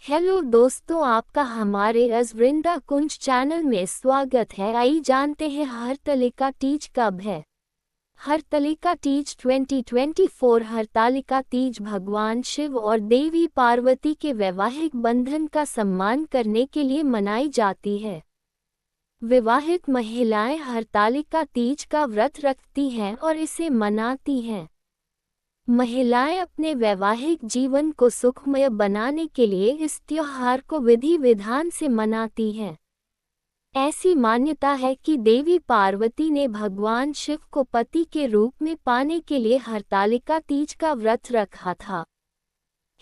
Hello दोस्तों, आपका हमारे अजवृंदा कुंज चैनल में स्वागत है। आइए जानते हैं हरतालिका तीज कब है। हरतालिका तीज 2024 हरतालिका तीज भगवान शिव और देवी पार्वती के वैवाहिक बंधन का सम्मान करने के लिए मनाई जाती है। विवाहित महिलाएं हरतालिका तीज का व्रत रखती हैं और इसे मनाती हैं। महिलाएं अपने वैवाहिक जीवन को सुखमय बनाने के लिए इस त्योहार को विधि विधान से मनाती हैं। ऐसी मान्यता है कि देवी पार्वती ने भगवान शिव को पति के रूप में पाने के लिए हरतालिका तीज का व्रत रखा था।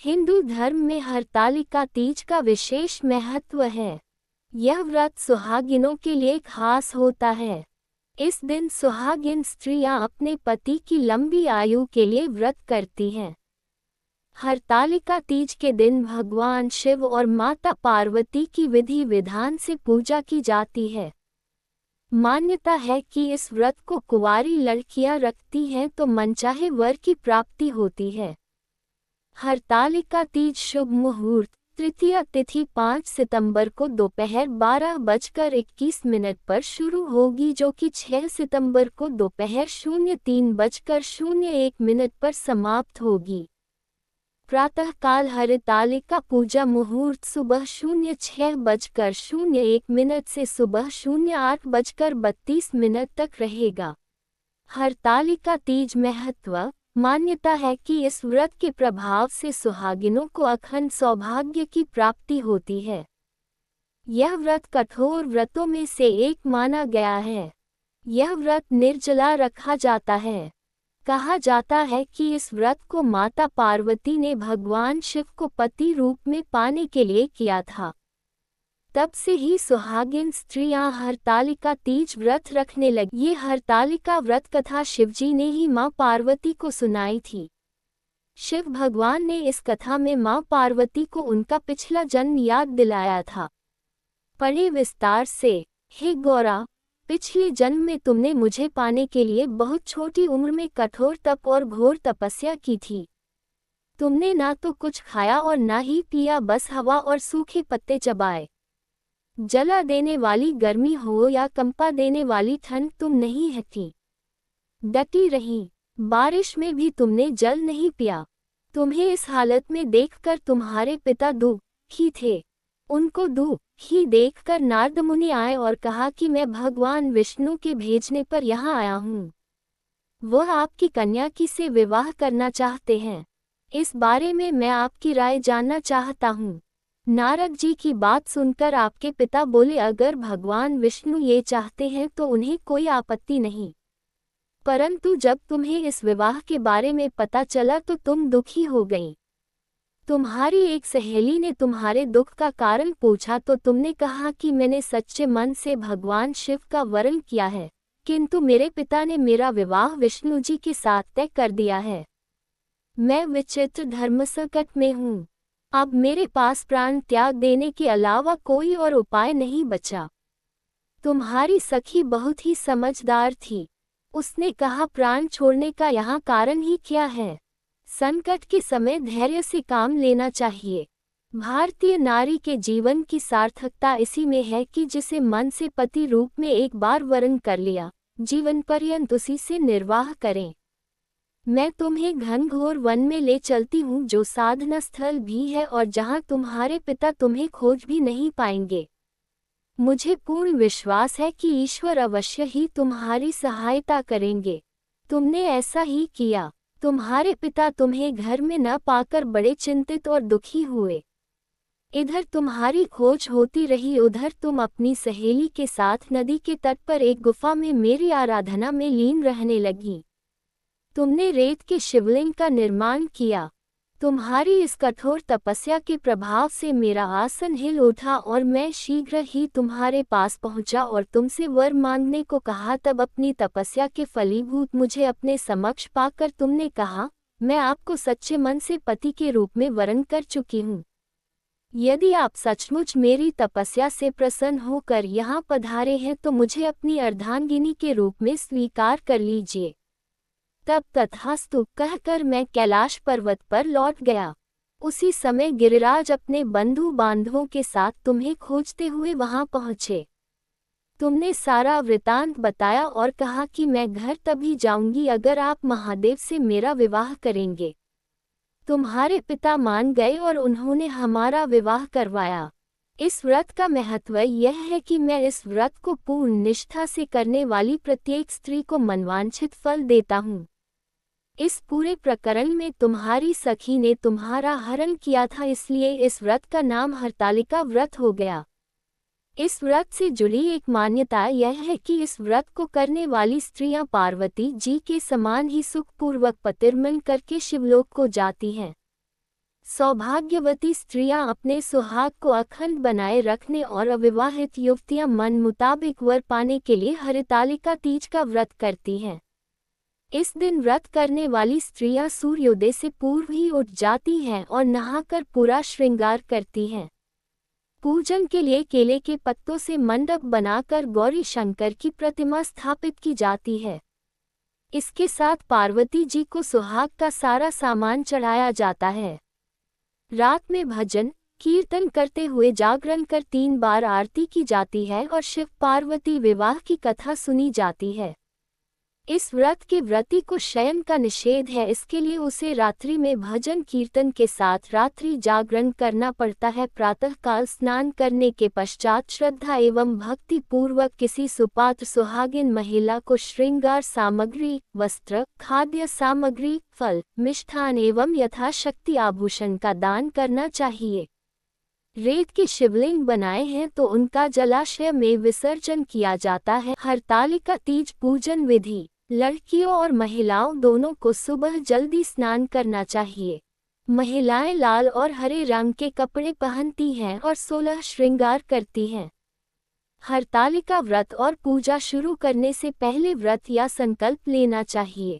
हिंदू धर्म में हरतालिका तीज का विशेष महत्व है। यह व्रत सुहागिनों के लिए खास होता है। इस दिन सुहागिन स्त्रियां अपने पति की लंबी आयु के लिए व्रत करती हैं। हरतालिका तीज के दिन भगवान शिव और माता पार्वती की विधि विधान से पूजा की जाती है। मान्यता है कि इस व्रत को कुंवारी लड़कियां रखती हैं तो मनचाहे वर की प्राप्ति होती है। हरतालिका तीज शुभ मुहूर्त तृतीया तिथि 5 सितंबर को दोपहर 12:21 पर शुरू होगी, जो कि 6 सितंबर को दोपहर 03:01 पर समाप्त होगी। प्रातःकाल हरतालिका पूजा मुहूर्त सुबह 06:01 से सुबह 08:32 तक रहेगा। हरतालिका तीज महत्व। मान्यता है कि इस व्रत के प्रभाव से सुहागिनों को अखंड सौभाग्य की प्राप्ति होती है। यह व्रत कठोर व्रतों में से एक माना गया है। यह व्रत निर्जला रखा जाता है। कहा जाता है कि इस व्रत को माता पार्वती ने भगवान शिव को पति रूप में पाने के लिए किया था। तब से ही सुहागिन स्त्रियां हरतालिका तीज व्रत रखने लगी। ये हरतालिका व्रत कथा शिवजी ने ही मां पार्वती को सुनाई थी। शिव भगवान ने इस कथा में मां पार्वती को उनका पिछला जन्म याद दिलाया था। पढ़े विस्तार से। हे गौरा, पिछले जन्म में तुमने मुझे पाने के लिए बहुत छोटी उम्र में कठोर तप और घोर तपस्या की थी। तुमने ना तो कुछ खाया और ना ही पिया, बस हवा और सूखे पत्ते चबाए। जला देने वाली गर्मी हो या कंपा देने वाली ठंड तुम नहीं हटी, डटी रही। बारिश में भी तुमने जल नहीं पिया। तुम्हें इस हालत में देखकर तुम्हारे पिता दुखी थे। उनको दुखी देखकर नारद मुनि आए और कहा कि मैं भगवान विष्णु के भेजने पर यहाँ आया हूँ। वह आपकी कन्या की से विवाह करना चाहते हैं। इस बारे में मैं आपकी राय जानना चाहता हूँ। नारद जी की बात सुनकर आपके पिता बोले, अगर भगवान विष्णु ये चाहते हैं तो उन्हें कोई आपत्ति नहीं, परंतु जब तुम्हें इस विवाह के बारे में पता चला तो तुम दुखी हो गई। तुम्हारी एक सहेली ने तुम्हारे दुख का कारण पूछा तो तुमने कहा कि मैंने सच्चे मन से भगवान शिव का वरण किया है, किंतु मेरे पिता ने मेरा विवाह विष्णु जी के साथ तय कर दिया है। मैं विचित्र धर्म संकट में हूँ। अब मेरे पास प्राण त्याग देने के अलावा कोई और उपाय नहीं बचा। तुम्हारी सखी बहुत ही समझदार थी। उसने कहा, प्राण छोड़ने का यहाँ कारण ही क्या है? संकट के समय धैर्य से काम लेना चाहिए। भारतीय नारी के जीवन की सार्थकता इसी में है कि जिसे मन से पति रूप में एक बार वरण कर लिया, जीवन पर्यंत उसी से निर्वाह करें। मैं तुम्हें घनघोर वन में ले चलती हूँ, जो साधना स्थल भी है और जहाँ तुम्हारे पिता तुम्हें खोज भी नहीं पाएंगे। मुझे पूर्ण विश्वास है कि ईश्वर अवश्य ही तुम्हारी सहायता करेंगे। तुमने ऐसा ही किया। तुम्हारे पिता तुम्हें घर में न पाकर बड़े चिंतित और दुखी हुए। इधर तुम्हारी खोज होती रही, उधर तुम अपनी सहेली के साथ नदी के तट पर एक गुफा में मेरी आराधना में लीन रहने लगी। तुमने रेत के शिवलिंग का निर्माण किया। तुम्हारी इस कठोर तपस्या के प्रभाव से मेरा आसन हिल उठा और मैं शीघ्र ही तुम्हारे पास पहुंचा और तुमसे वर मांगने को कहा। तब अपनी तपस्या के फलीभूत मुझे अपने समक्ष पाकर तुमने कहा, मैं आपको सच्चे मन से पति के रूप में वरण कर चुकी हूँ। यदि आप सचमुच मेरी तपस्या से प्रसन्न होकर यहाँ पधारे हैं तो मुझे अपनी अर्धांगिनी के रूप में स्वीकार कर लीजिए। तब तथास्तु कहकर मैं कैलाश पर्वत पर लौट गया। उसी समय गिरिराज अपने बंधु बांधवों के साथ तुम्हें खोजते हुए वहां पहुंचे। तुमने सारा वृतांत बताया और कहा कि मैं घर तभी जाऊंगी अगर आप महादेव से मेरा विवाह करेंगे। तुम्हारे पिता मान गए और उन्होंने हमारा विवाह करवाया। इस व्रत का महत्व यह है कि मैं इस व्रत को पूर्ण निष्ठा से करने वाली प्रत्येक स्त्री को मनवांछित फल देता हूँ। इस पूरे प्रकरण में तुम्हारी सखी ने तुम्हारा हरण किया था, इसलिए इस व्रत का नाम हरतालिका व्रत हो गया। इस व्रत से जुड़ी एक मान्यता यह है कि इस व्रत को करने वाली स्त्रियां पार्वती जी के समान ही सुखपूर्वक पतिर्मन करके शिवलोक को जाती हैं। सौभाग्यवती स्त्रियां अपने सुहाग को अखंड बनाए रखने और अविवाहित युवतियां मन मुताबिक वर पाने के लिए हरितालिका तीज का व्रत करती हैं। इस दिन व्रत करने वाली स्त्रियां सूर्योदय से पूर्व ही उठ जाती हैं और नहाकर पूरा श्रृंगार करती हैं। पूजन के लिए केले के पत्तों से मंडप बनाकर गौरी शंकर की प्रतिमा स्थापित की जाती है। इसके साथ पार्वती जी को सुहाग का सारा सामान चढ़ाया जाता है। रात में भजन कीर्तन करते हुए जागरण कर 3 बार आरती की जाती है और शिव पार्वती विवाह की कथा सुनी जाती है। इस व्रत के व्रती को शयन का निषेध है, इसके लिए उसे रात्रि में भजन कीर्तन के साथ रात्रि जागरण करना पड़ता है। प्रातःकाल स्नान करने के पश्चात श्रद्धा एवं भक्ति पूर्वक किसी सुपात्र सुहागिन महिला को श्रृंगार सामग्री, वस्त्र, खाद्य सामग्री, फल, मिष्ठान एवं यथाशक्ति आभूषण का दान करना चाहिए। रेत के शिवलिंग बनाए हैं तो उनका जलाशय में विसर्जन किया जाता है। हरतालिका तीज पूजन विधि। लड़कियों और महिलाओं दोनों को सुबह जल्दी स्नान करना चाहिए। महिलाएं लाल और हरे रंग के कपड़े पहनती हैं और 16 श्रृंगार करती हैं। हरतालिका व्रत और पूजा शुरू करने से पहले व्रत या संकल्प लेना चाहिए।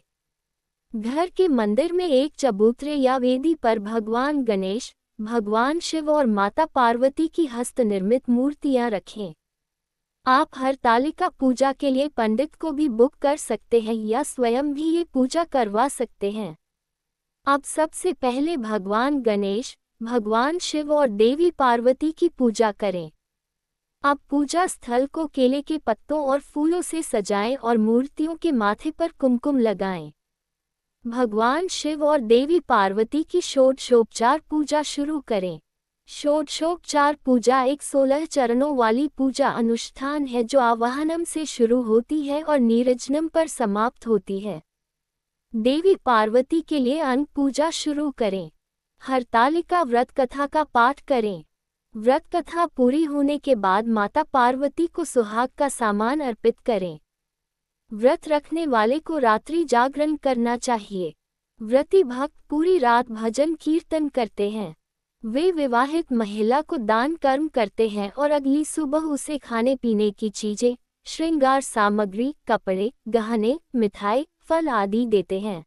घर के मंदिर में एक चबूतरे या वेदी पर भगवान गणेश, भगवान शिव और माता पार्वती की हस्त निर्मित मूर्तियां रखें। आप हरतालिका पूजा के लिए पंडित को भी बुक कर सकते हैं या स्वयं भी ये पूजा करवा सकते हैं। अब सबसे पहले भगवान गणेश, भगवान शिव और देवी पार्वती की पूजा करें। अब पूजा स्थल को केले के पत्तों और फूलों से सजाएं और मूर्तियों के माथे पर कुमकुम लगाएं। भगवान शिव और देवी पार्वती की षोडशोपचार पूजा शुरू करें। षोडशोपचार पूजा एक 16 चरणों वाली पूजा अनुष्ठान है जो आवाहनम से शुरू होती है और नीरजनम पर समाप्त होती है। देवी पार्वती के लिए अन्न पूजा शुरू करें। हरतालिका व्रत कथा का पाठ करें। व्रत कथा पूरी होने के बाद माता पार्वती को सुहाग का सामान अर्पित करें। व्रत रखने वाले को रात्रि जागरण करना चाहिए। व्रती भक्त पूरी रात भजन कीर्तन करते हैं। वे विवाहित महिला को दान कर्म करते हैं और अगली सुबह उसे खाने पीने की चीजें, श्रृंगार सामग्री, कपड़े, गहने, मिठाई, फल आदि देते हैं।